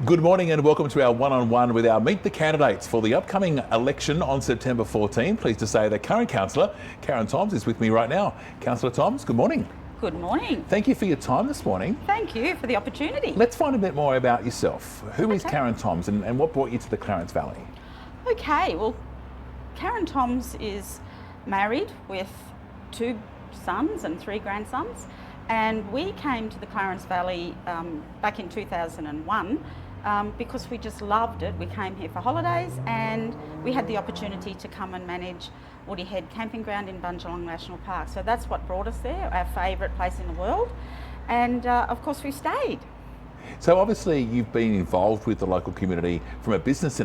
Good morning and welcome to our one-on-one with our Meet the Candidates for the upcoming election on September 14. Pleased to say that current councillor Karen Toms is with me right now. Councillor Toms, good morning. Good morning. Thank you for your time this morning. Thank you for the opportunity. Let's find a bit more about yourself. Who is Karen Toms and what brought you to the Clarence Valley? Okay, well, Karen Toms is married with 2 sons and 3 grandsons, and we came to the Clarence Valley back in 2001 because we just loved it. We came here for holidays and we had the opportunity to come and manage Woody Head Camping Ground in Bundjalung National Park. So that's what brought us there, our favourite place in the world. And of course we stayed. So obviously you've been involved with the local community from a business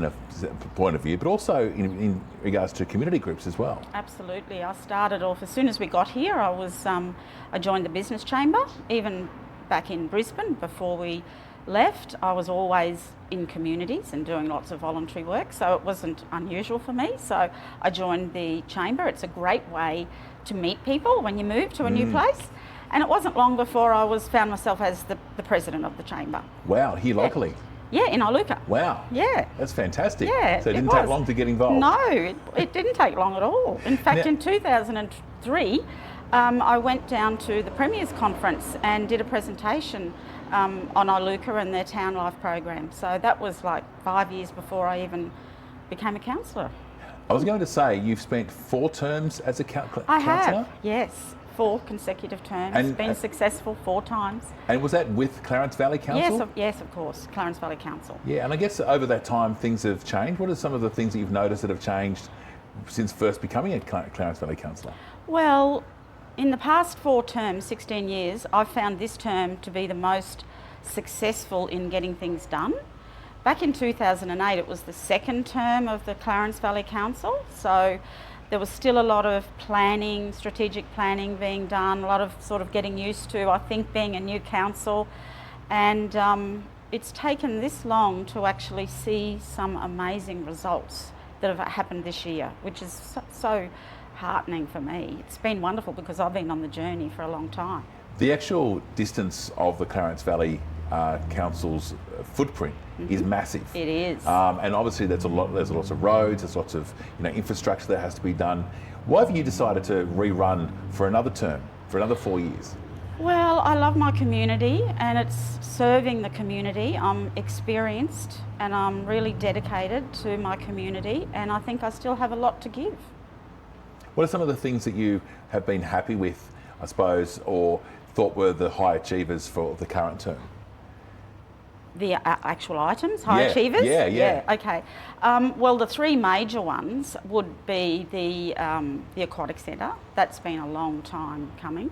point of view, but also in regards to community groups as well. Absolutely. I started off, as soon as we got here, I joined the business chamber. Even back in Brisbane before we left, I was always in communities and doing lots of voluntary work, so it wasn't unusual for me. So I joined the chamber. It's a great way to meet people when you move to a new place. And it wasn't long before I found myself as the president of the chamber. Wow, here locally? Yeah, in Iluka. Wow. Yeah. That's fantastic. Yeah, so it didn't take long to get involved? No, it didn't take long at all. In fact, in 2003, I went down to the Premier's Conference and did a presentation on Iluka and their Town Life program. So that was like 5 years before I even became a councillor. I was going to say, you've spent 4 terms as a councillor? I have, yes. 4 consecutive terms, and been successful 4 times. And was that with Clarence Valley Council? Yes, of course, Clarence Valley Council. Yeah, and I guess over that time things have changed. What are some of the things that you've noticed that have changed since first becoming a Clarence Valley Councillor? Well, in the past 4 terms, 16 years, I've found this term to be the most successful in getting things done. Back in 2008, it was the 2nd term of the Clarence Valley Council, so there was still a lot of planning, strategic planning being done, a lot of sort of getting used to, I think, being a new council. And it's taken this long to actually see some amazing results that have happened this year, which is so heartening for me. It's been wonderful because I've been on the journey for a long time. The actual distance of the Clarence Valley Council's footprint is massive. It is. And obviously there's lots of roads, there's lots of infrastructure that has to be done. Why have you decided to rerun for another term, for another 4 years? Well, I love my community and it's serving the community. I'm experienced and I'm really dedicated to my community, and I think I still have a lot to give. What are some of the things that you have been happy with, I suppose, or thought were the high achievers for the current term? The actual items, high achievers? Yeah. Okay. Well, the 3 major ones would be the Aquatic Centre. That's been a long time coming.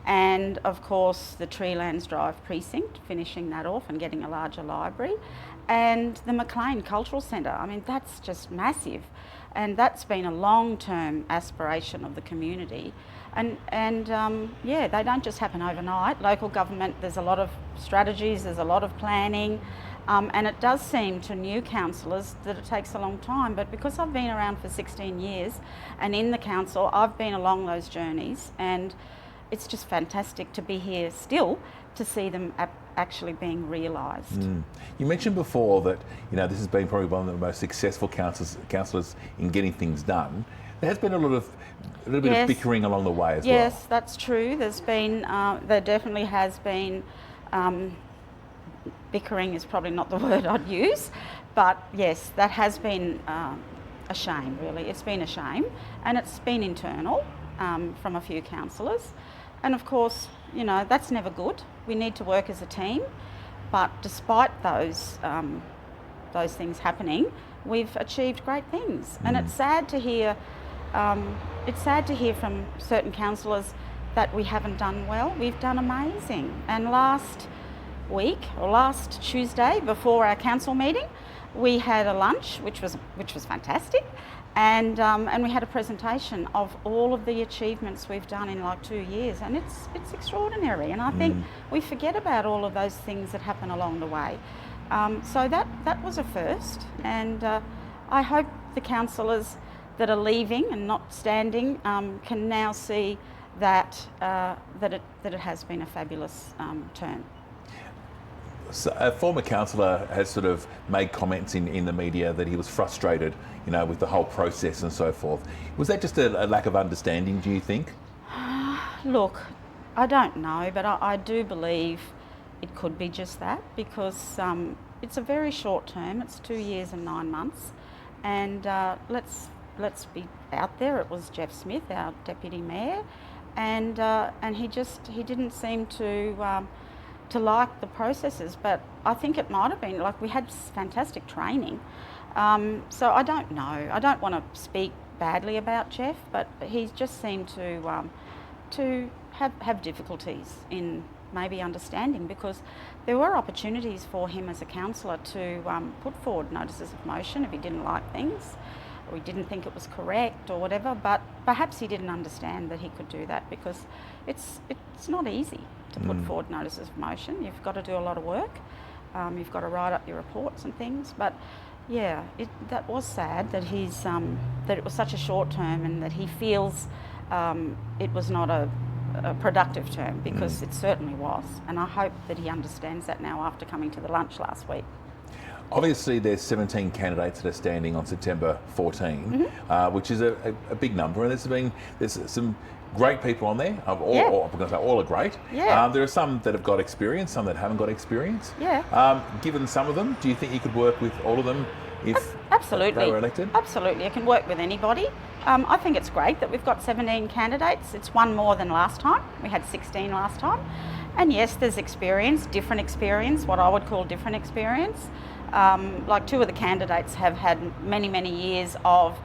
And of course, the Treelands Drive precinct, finishing that off and getting a larger library. And the Maclean Cultural Centre. I mean, that's just massive. And that's been a long-term aspiration of the community. And they don't just happen overnight. Local government, there's a lot of strategies, there's a lot of planning, and it does seem to new councillors that it takes a long time. But because I've been around for 16 years and in the council, I've been along those journeys, and it's just fantastic to be here still to see them actually being realised. You mentioned before that this has been probably one of the most successful councillors in getting things done. There has been a little bit of bickering along the way as well. Yes, that's true. There definitely has been, bickering is probably not the word I'd use, but yes, that has been a shame, really. It's been a shame, and it's been internal from a few councillors. And of course, that's never good. We need to work as a team, but despite those things happening, we've achieved great things. And it's sad to hear. It's sad to hear from certain councillors that we haven't done well. We've done amazing. And last Tuesday, before our council meeting, we had a lunch, which was fantastic, and we had a presentation of all of the achievements we've done in like 2 years, and it's extraordinary. And I think we forget about all of those things that happen along the way. So that was a first, and I hope the councillors that are leaving and not standing can now see that it has been a fabulous term. So a former councillor has sort of made comments in the media that he was frustrated, with the whole process and so forth. Was that just a lack of understanding, do you think? Look, I don't know, but I do believe it could be just that, because it's a very short term. It's 2 years and 9 months, and let's be out there. It was Jeff Smith, our deputy mayor, and he didn't seem to like the processes. But I think it might have been like we had fantastic training. So I don't know. I don't want to speak badly about Jeff, but he just seemed to have difficulties in maybe understanding, because there were opportunities for him as a councillor to put forward notices of motion if he didn't like things or he didn't think it was correct or whatever, but perhaps he didn't understand that he could do that, because it's not easy to put forward notices of motion. You've got to do a lot of work. You've got to write up your reports and things, but yeah, that was sad that that it was such a short term, and that he feels it was not a productive term, because it certainly was, and I hope that he understands that now after coming to the lunch last week. Obviously, there's 17 candidates that are standing on September 14, which is a big number, and there's some great people on there. I'm going to say all are great. Yeah. There are some that have got experience, some that haven't got experience. Yeah. Given some of them, do you think you could work with all of them if Absolutely. they were elected? Absolutely, I can work with anybody. I think it's great that we've got 17 candidates. It's one more than last time. We had 16 last time. And yes, there's experience, different experience, what I would call different experience. Like 2 of the candidates have had many, many years of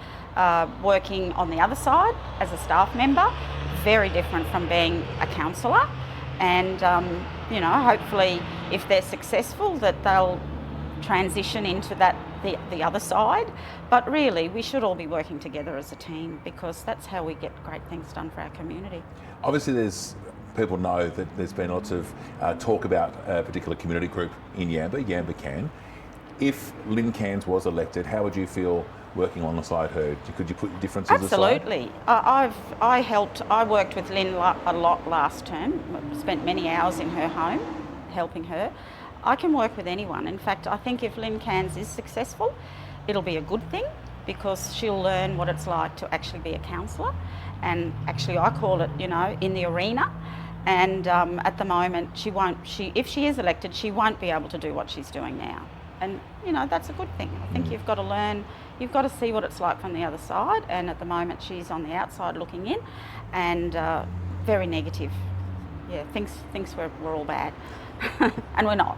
working on the other side as a staff member, very different from being a councillor. And, hopefully if they're successful, that they'll transition into the other side. But really, we should all be working together as a team, because that's how we get great things done for our community. Obviously, people know that there's been lots of talk about a particular community group in Yamba Can. If Lynn Cairns was elected, how would you feel working alongside her? Could you put differences aside? Absolutely. I worked with Lynn a lot last term, spent many hours in her home helping her. I can work with anyone. In fact, I think if Lynn Cairns is successful, it'll be a good thing, because she'll learn what it's like to actually be a councillor. And actually, I call it, in the arena. And at the moment, if she is elected, she won't be able to do what she's doing now. And, that's a good thing. I think you've got to learn, you've got to see what it's like from the other side. And at the moment, she's on the outside looking in, and very negative. Yeah, thinks we're all bad. And we're not.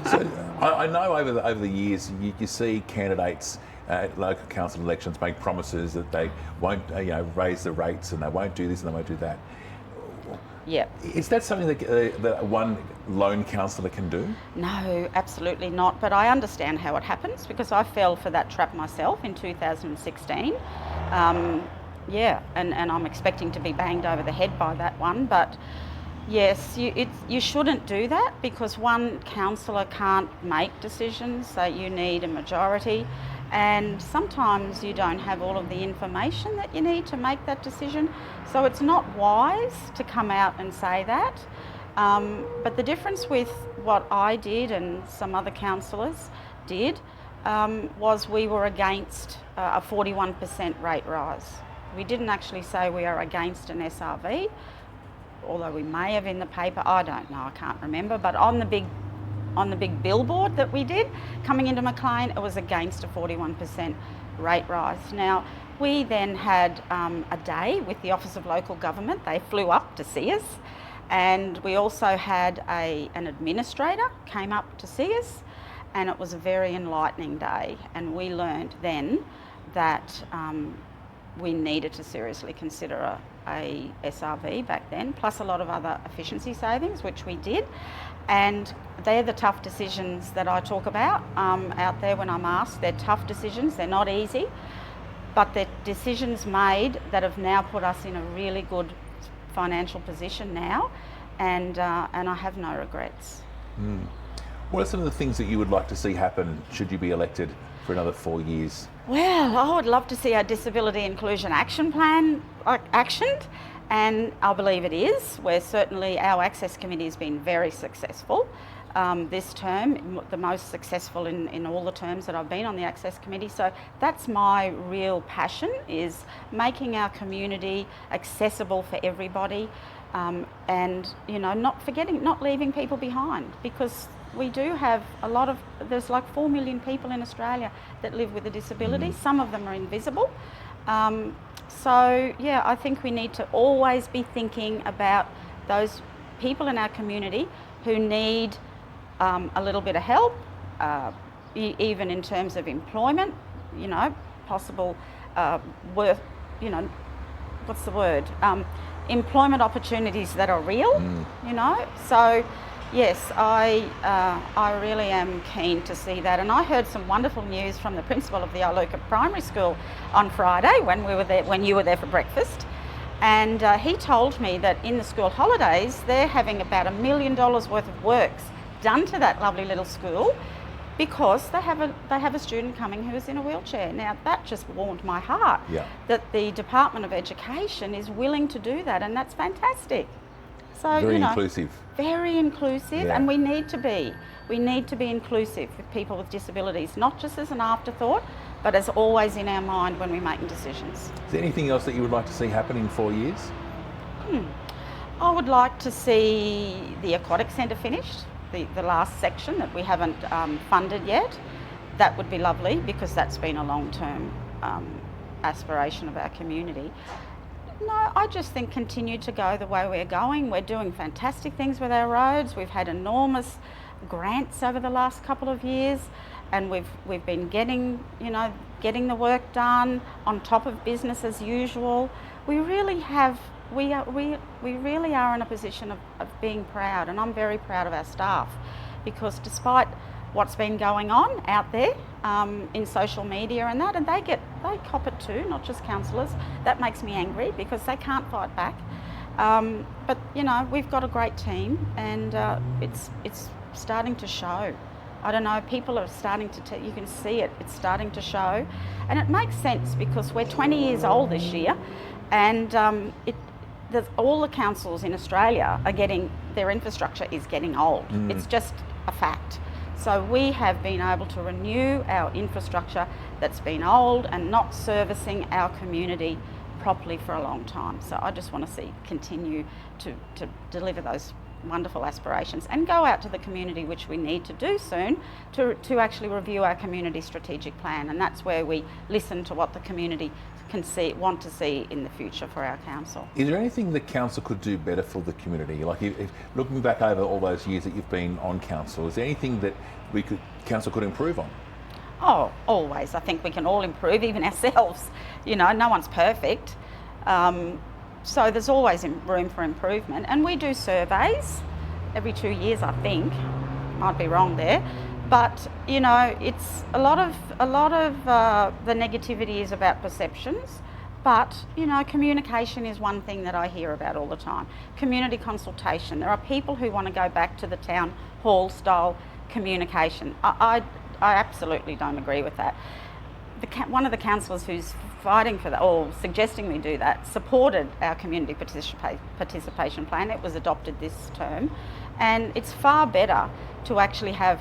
So I know over the years you see candidates at local council elections make promises that they won't raise the rates, and they won't do this and they won't do that. Yeah. Is that something that one lone councillor can do? No, absolutely not. But I understand how it happens, because I fell for that trap myself in 2016. And I'm expecting to be banged over the head by that one. But yes, you shouldn't do that, because one councillor can't make decisions, so you need a majority. And sometimes you don't have all of the information that you need to make that decision. So it's not wise to come out and say that. But the difference with what I did and some other councillors did was we were against a 41% rate rise. We didn't actually say we are against an SRV, although we may have in the paper, I don't know, I can't remember, but on the big billboard that we did coming into Maclean, it was against a 41% rate rise. Now, we then had a day with the Office of Local Government. They flew up to see us, and we also had an administrator came up to see us, and it was a very enlightening day. And we learned then that we needed to seriously consider a SRV back then, plus a lot of other efficiency savings, which we did. And they're the tough decisions that I talk about out there when I'm asked. They're tough decisions, they're not easy, but they're decisions made that have now put us in a really good financial position now, and I have no regrets. What are some of the things that you would like to see happen should you be elected for another 4 years? Well, I would love to see our Disability Inclusion Action Plan actioned, and I believe it is. Our Access Committee has been very successful. this term, the most successful in all the terms that I've been on the Access Committee. So that's my real passion, is making our community accessible for everybody, and not leaving people behind, because we do have there's like 4 million people in Australia that live with a disability. Some of them are invisible. So yeah, I think we need to always be thinking about those people in our community who need a little bit of help, even in terms of employment, possible worth, what's the word? Employment opportunities that are real, So yes, I really am keen to see that. And I heard some wonderful news from the principal of the Iluka Primary School on Friday when you were there for breakfast. And he told me that in the school holidays, they're having about $1 million worth of works done to that lovely little school, because they have a student coming who is in a wheelchair. Now that just warmed my heart, that the Department of Education is willing to do that, and that's fantastic. So very inclusive. Very inclusive, and we need to be. We need to be inclusive with people with disabilities, not just as an afterthought, but as always in our mind when we're making decisions. Is there anything else that you would like to see happen in 4 years? I would like to see the Aquatic Centre finished, the last section that we haven't funded yet. That would be lovely, because that's been a long-term aspiration of our community. No, I just think continue to go the way we're going. We're doing fantastic things with our roads. We've had enormous grants over the last couple of years, and we've been getting the work done on top of business as usual. We really are in a position of being proud, and I'm very proud of our staff, because despite what's been going on out there in social media and that, and they cop it too, not just councillors. That makes me angry, because they can't fight back. But we've got a great team, and it's starting to show. I don't know, people are starting to you can see it's starting to show, and it makes sense, because we're 20 years old this year, and all the councils in Australia their infrastructure is getting old. It's just a fact. So we have been able to renew our infrastructure that's been old and not servicing our community properly for a long time. So I just want to continue to deliver those wonderful aspirations, and go out to the community, which we need to do soon, to actually review our community strategic plan. And that's where we listen to what the community want to see in the future for our council. Is there anything the council could do better for the community? Like, if looking back over all those years that you've been on council, is there anything that council could improve on? Oh, always. I think we can all improve, even ourselves. No one's perfect. So there's always room for improvement. And we do surveys every 2 years, I think. Might be wrong there. But, it's a lot of the negativity is about perceptions. But, communication is one thing that I hear about all the time. Community consultation. There are people who want to go back to the town hall style communication. I absolutely don't agree with that. One of the councillors who's fighting for that, or suggesting we do that, supported our community participation plan. It was adopted this term, and it's far better to actually have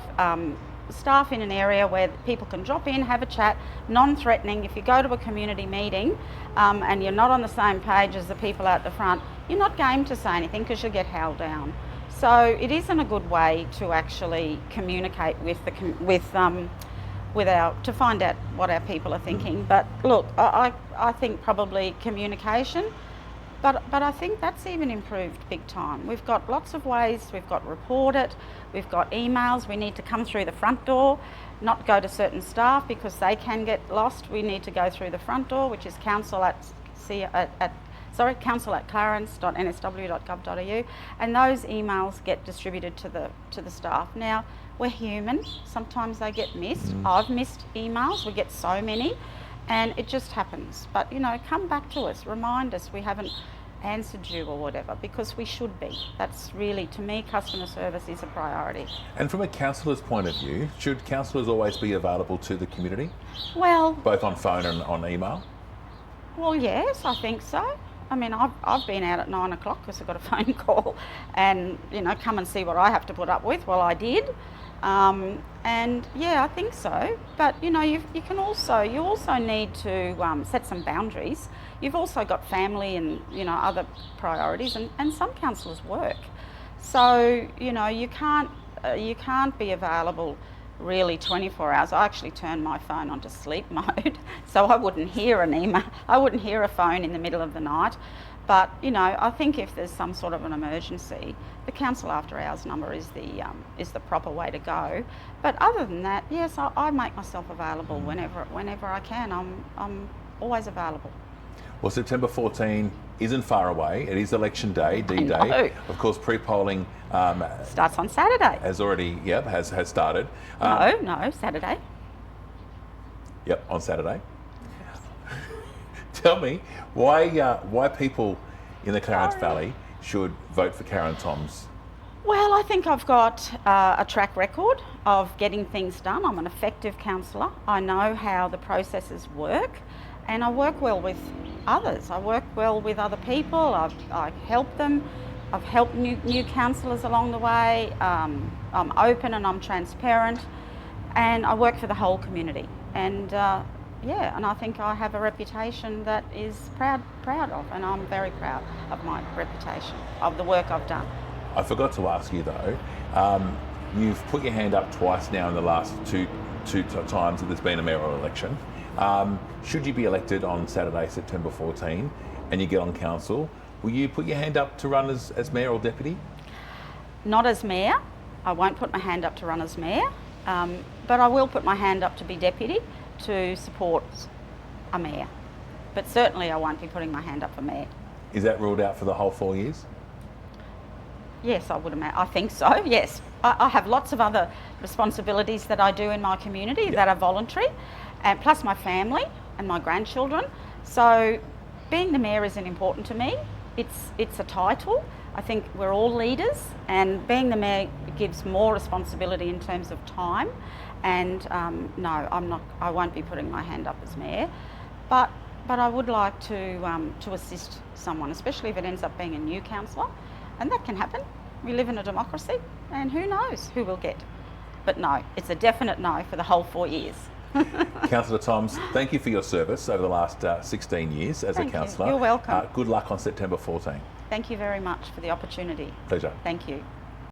staff in an area where people can drop in, have a chat, non-threatening. If you go to a community meeting and you're not on the same page as the people out the front, you're not game to say anything, because you'll get held down. So it isn't a good way to actually communicate to find out what our people are thinking. But look, I think probably communication, but I think that's even improved big time. We've got lots of ways. We've got report it, we've got emails. We need to come through the front door, not go to certain staff, because they can get lost. We need to go through the front door, which is council at clarence.nsw.gov.au, and those emails get distributed to the staff. Now, we're human, sometimes they get missed. I've missed emails, we get so many, and it just happens. But come back to us, remind us we haven't answered you or whatever, because we should be. That's really, to me, customer service is a priority. And from a councillor's point of view, should councillors always be available to the community? Well, both on phone and on email? Well, yes, I think so. I mean, I've been out at 9 o'clock because I got a phone call and, come and see what I have to put up with. Well, I did. And yeah, I think so. But, you also need to set some boundaries. You've also got family and, other priorities, and some councillors work. So, you can't be available really 24 hours. I actually turned my phone onto sleep mode so I wouldn't hear an email, I wouldn't hear a phone in the middle of the night. But, I think if there's some sort of an emergency, the council after hours number is the proper way to go. But other than that, yes, I make myself available whenever I can. I'm always available. Well, September 14 isn't far away. It is election day, D-Day. Of course, pre-polling starts on Saturday. Has already, has started. No, Saturday. Yep, on Saturday. Tell me why people in the Clarence Valley should vote for Karen Thoms. Well, I think I've got a track record of getting things done. I'm an effective councillor. I know how the processes work, and I work well with others. I work well with other people. I help them. I've helped new councillors along the way. I'm open and I'm transparent, and I work for the whole community. And and I think I have a reputation that is proud of, and I'm very proud of my reputation, of the work I've done. I forgot to ask you though, you've put your hand up twice now in the last two times that there's been a mayoral election. Should you be elected on Saturday, September 14, and you get on council, will you put your hand up to run as mayor or deputy? Not as mayor. I won't put my hand up to run as mayor, but I will put my hand up to be deputy to support a mayor. But certainly I won't be putting my hand up for mayor. Is that ruled out for the whole 4 years? Yes, I think so, yes. I have lots of other responsibilities that I do in my community that are voluntary, and plus my family and my grandchildren. So being the mayor isn't important to me. It's a title. I think we're all leaders, and being the mayor gives more responsibility in terms of time. And no, I won't be putting my hand up as mayor, but I would like to assist someone, especially if it ends up being a new councillor, and that can happen. We live in a democracy, and who knows who we'll get. But no, it's a definite no for the whole 4 years. Councillor Thoms, thank you for your service over the last 16 years as a councillor. You're welcome. Good luck on September 14. Thank you very much for the opportunity. Pleasure. Thank you.